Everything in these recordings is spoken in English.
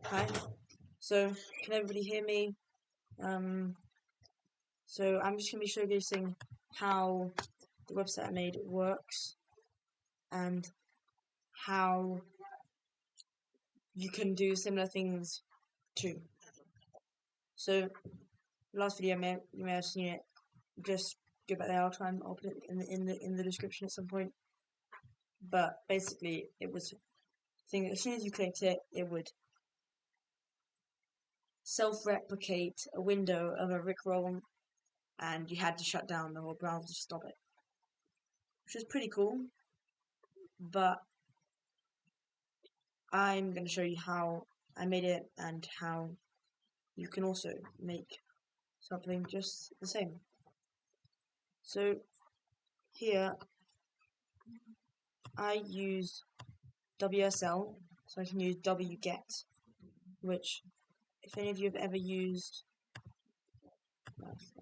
Hi. So, can everybody hear me? So I'm just going to be showcasing how the website I made works and how you can do similar things too. So, last video you may have seen it. Just go back there. I'll put it in the description at some point. But basically, it was thing as soon as you clicked it, it would self-replicate a window of a Rickroll, and you had to shut down the whole browser to stop it, which is pretty cool. But I'm going to show you how I made it and how you can also make something just the same. So here I use WSL, so I can use wget, which if any of you have ever used,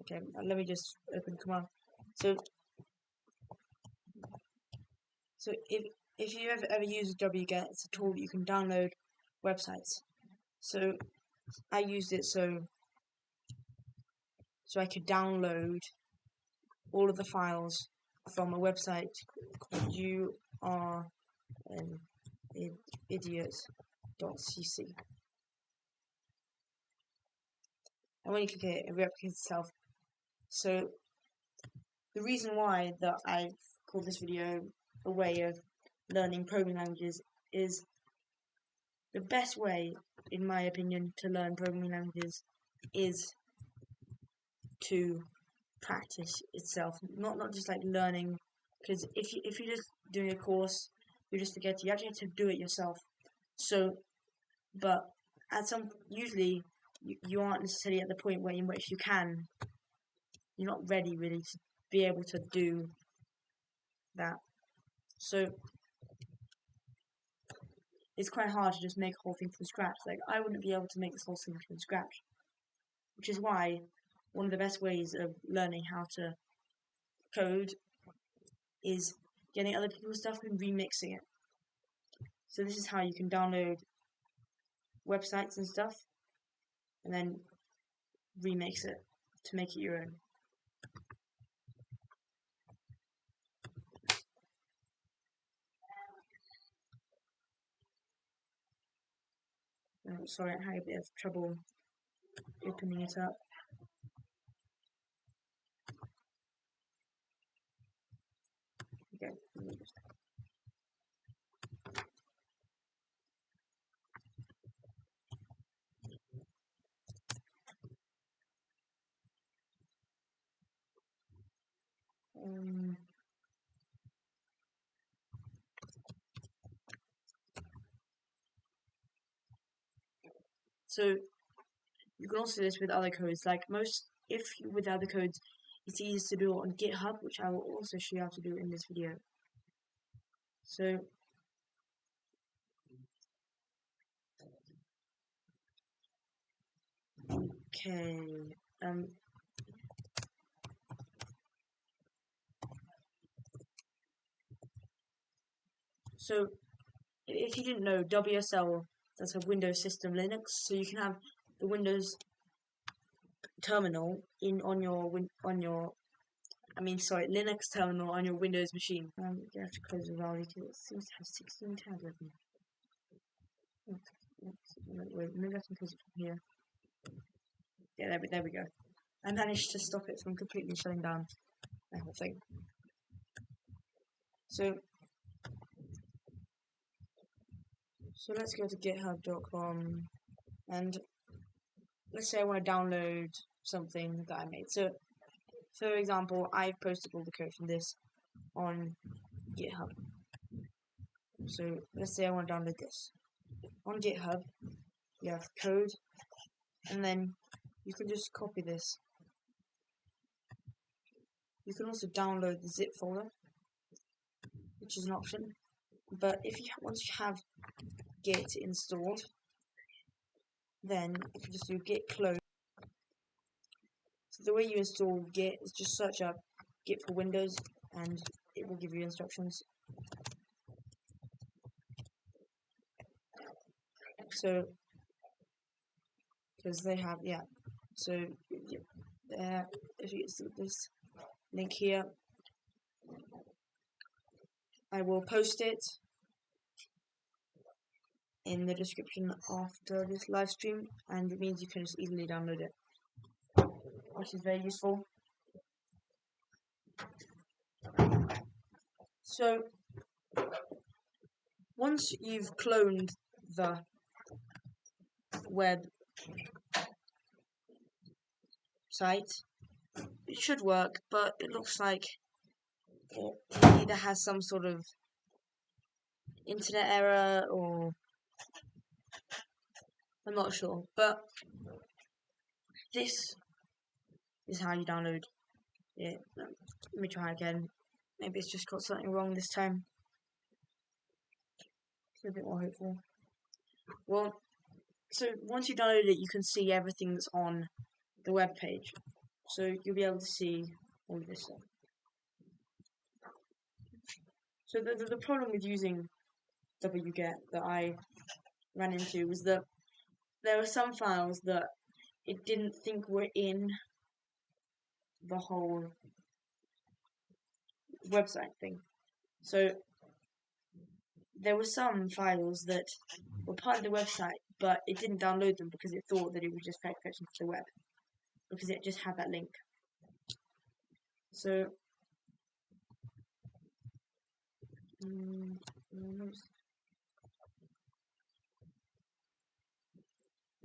okay, let me just open command. So if you have ever used wget, it's a tool that you can download websites. So I used it so I could download all of the files from a website called idiot.cc. And when you click it, it replicates itself. So the reason why that I've called this video a way of learning programming languages is the best way, in my opinion, to learn programming languages is to practice itself. Not just like learning, because if you're just doing a course, you just forget. You actually have to do it yourself. So, but usually you aren't necessarily at the point in which you're not ready really to be able to do that. So it's quite hard to just make a whole thing from scratch. Like, I wouldn't be able to make this whole thing from scratch, which is why one of the best ways of learning how to code is getting other people's stuff and remixing it. So this is how you can download websites and stuff and then remix it to make it your own. Oh, sorry, I had a bit of trouble opening it up. Okay. So you can also do this with other codes. Like with other codes, it's easiest to do it on GitHub, which I will also show you how to do in this video. So okay, so if you didn't know, WSL, that's a Windows system Linux, so you can have the Windows terminal Linux terminal on your Windows machine. You have to close the value because it seems to have 16 tabs open. Wait, maybe I can close it from here. Yeah, there we go. I managed to stop it from completely shutting down the whole thing. So let's go to github.com and let's say I want to download something that I made. So, for example, I've posted all the code from this on GitHub. So let's say I want to download this. On GitHub, you have code, and then you can just copy this. You can also download the zip folder, which is an option. But once you have Git installed, then you can just do git clone. So the way you install Git is just search up Git for Windows, and it will give you instructions. So because they have, yeah. So if you see this link here, I will post it in the description after this live stream, and it means you can just easily download it, which is very useful. So once you've cloned the web site, it should work, but it looks like it either has some sort of internet error, or I'm not sure, but this is how you download it. Let me try again. Maybe it's just got something wrong this time. It's a bit more hopeful. Well, so once you download it, you can see everything that's on the web page. So you'll be able to see all of this stuff. So the problem with using wget that I ran into was that there were some files that it didn't think were in the whole website thing. So there were some files that were part of the website, but it didn't download them because it thought that it would just fetch into the web, because it just had that link. So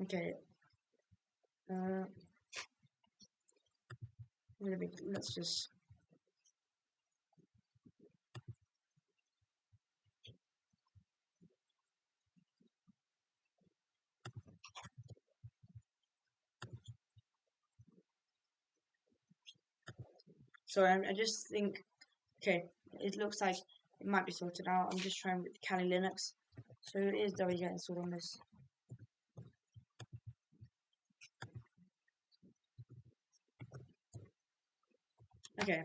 okay, let's just sorry, I just think, okay, it looks like it might be sorted out. I'm just trying with Kali Linux. So it is wget installed on this. Okay.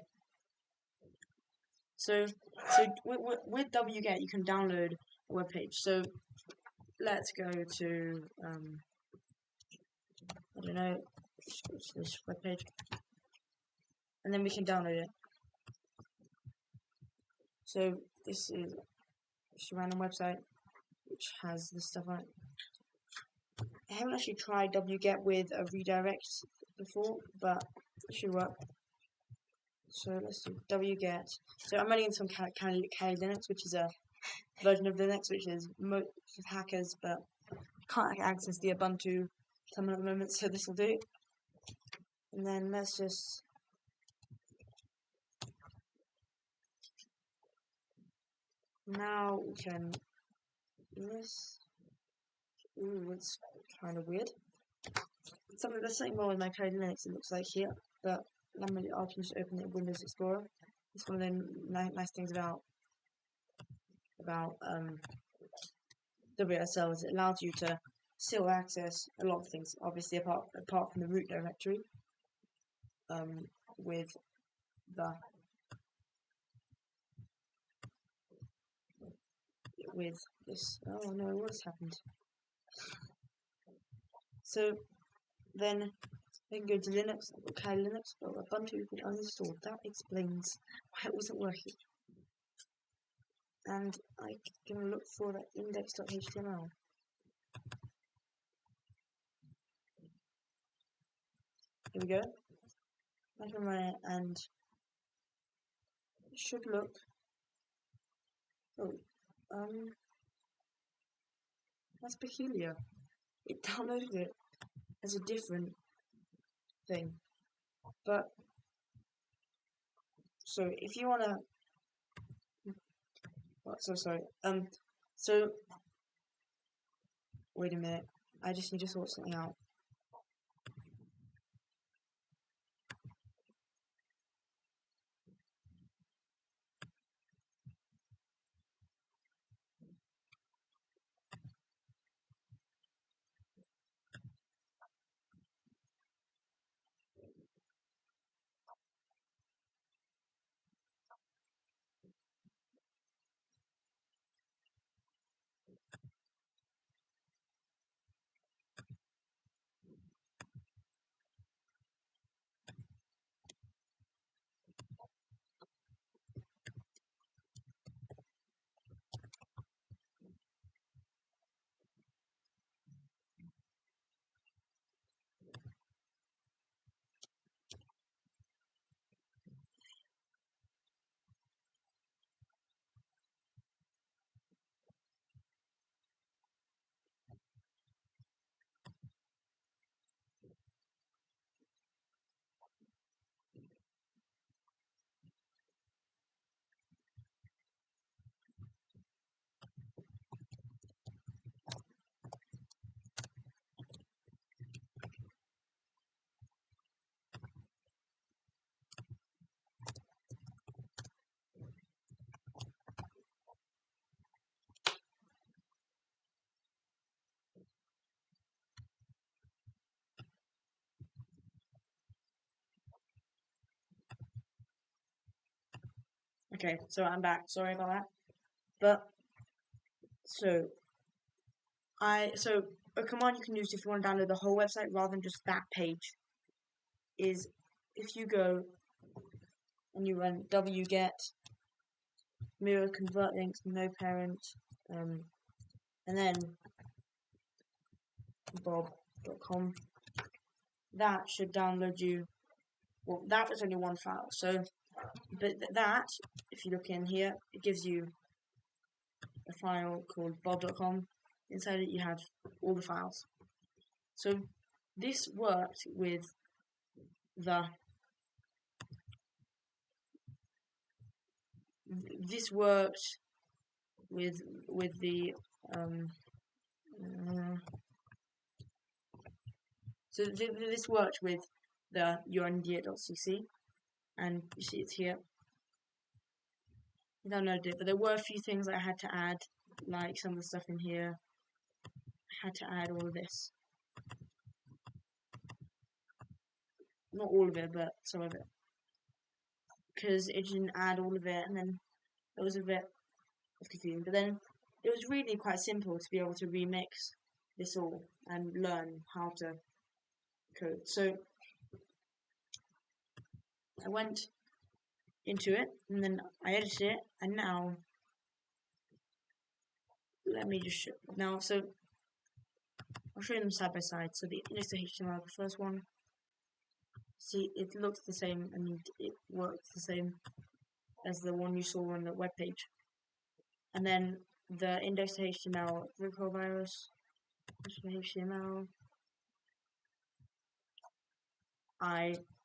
So with wget you can download a web page. So let's go to I don't know, let's go to this web page, and then we can download it. So this is just a random website which has this stuff on it. I haven't actually tried wget with a redirect before, but it should work. So let's do wget. So I'm running some Kali Linux, which is a version of Linux which is most of hackers, but can't access the Ubuntu terminal at the moment, so this will do. And then let's just now we can do this. Ooh, it's kind of weird. There's something wrong with my Kali Linux, it looks like here, but I'll just open it in Windows Explorer. It's one of the nice things about WSL is it allows you to still access a lot of things, obviously apart from the root directory, with this. Oh no, what's happened? So then I can go to Linux, Kali Linux, but Ubuntu has been uninstalled. That explains why it wasn't working. And I'm gonna look for that index.html. Here we go. I can run it, and it should look. Oh, that's peculiar. It downloaded it as a different thing. But so if you wanna, so sorry. So wait a minute. I just need to sort something out. Okay, so I'm back. Sorry about that. But so a command you can use if you want to download the whole website rather than just that page is if you go and you run wget mirror convert links no parent and then bob.com, that should download you. Well, that was only one file. So, but that, if you look in here, it gives you a file called bob.com. Inside it, you have all the files. So, this worked with the. This worked with the. So this worked with the urindia.cc, and you see it's here. I downloaded it, but there were a few things I had to add, like some of the stuff in here. I had to add all of this. Not all of it, but some of it. Because it didn't add all of it, and then it was a bit confusing. But then it was really quite simple to be able to remix this all and learn how to code. So I went into it, and then I edited it, and now let me just show now. So I'll show them side by side. So the index.html, the first one. See, it looks the same and it works the same as the one you saw on the web page. And then the index.html retrovirus, HTML.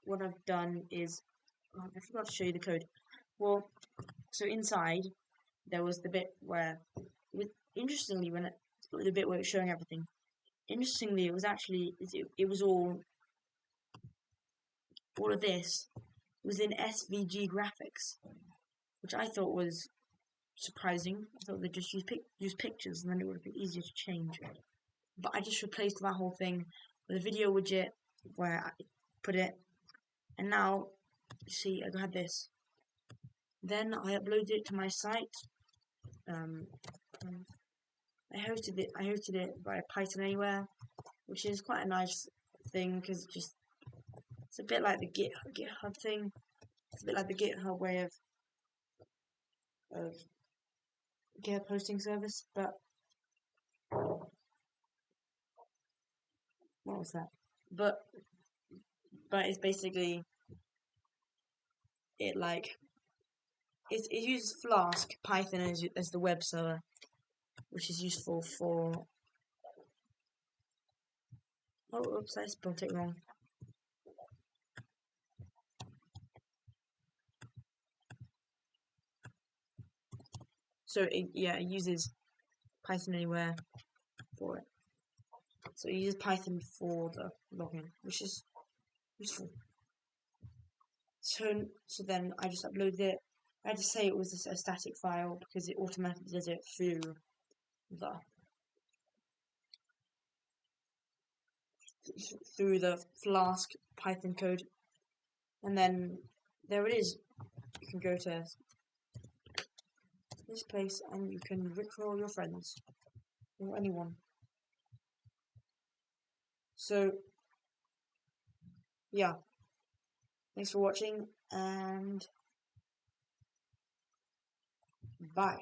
What I've done is I forgot to show you the code. Well, so inside there was the bit where, interestingly, the bit where it's showing everything. Interestingly, it was actually it was all of this was in SVG graphics, which I thought was surprising. I thought they'd just use pictures and then it would have been easier to change. But I just replaced that whole thing with a video widget where I put it, and now you see I had this. Then I uploaded it to my site. I hosted it via Python Anywhere, which is quite a nice thing because it's a bit like the GitHub thing. It's a bit like the GitHub way of GitHub hosting service, but what was that? But it's basically it uses Flask Python as the web server, which is useful for. Oh, oops! I spelled it wrong. So it uses Python Anywhere for it. So it uses Python for the login, which is useful. So then I just uploaded it. I had to say it was a static file because it automatically does it through the Flask Python code, and then there it is. You can go to this place and you can rickroll your friends or anyone. So yeah, thanks for watching and bye.